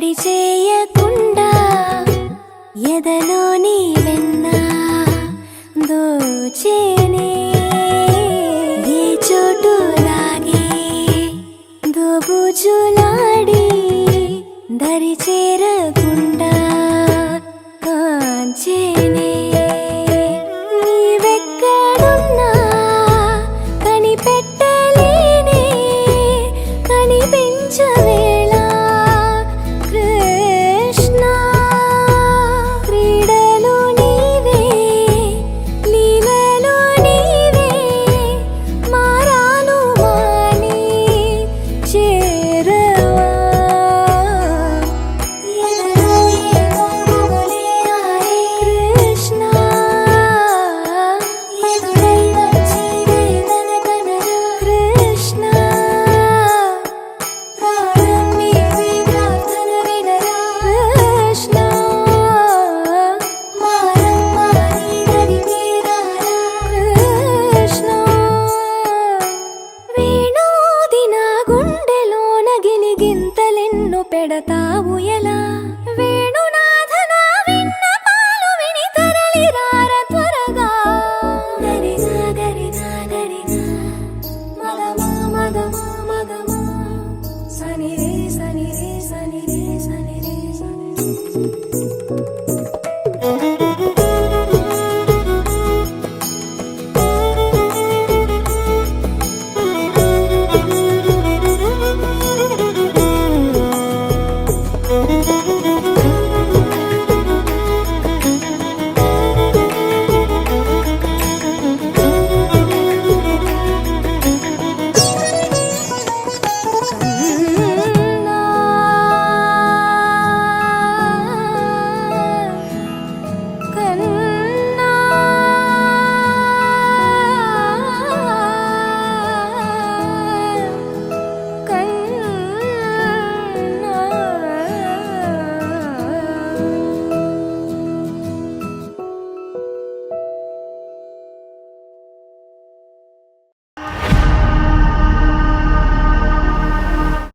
తడి చేయకుండా ఎదలోని వెన్న దోచేనే ఏ చోటు లాగే దోబుజులాడి దరి చేరకుండా కాంచేనే నీవెక్కడున్నా కనిపెట్టలేనే కనిపించవేళ కృష్ణ క్రీడలు నీవే లీలలు నీవే మారాను మాని చేరవా ఎదలో ఏమో గుబులే ఆడే కృష్ణ ఎదురై వచ్చి వేదన కనరా కృష్ణ ప్రాణం నీవే ప్రార్థన వినరా కృష్ణ మారం మాని దరి చేరారా కృష్ణ వేణోది నా గుండెలోన గిలిగింతలెన్ను పెడతావు ఎలా వేణునాథ నా విన్నపాలు విని తరలిరార త్వరగా గరిగా గరిగా గరిగా మగమా మగమా మగమా సని రే సని రే సని రే సని రే సని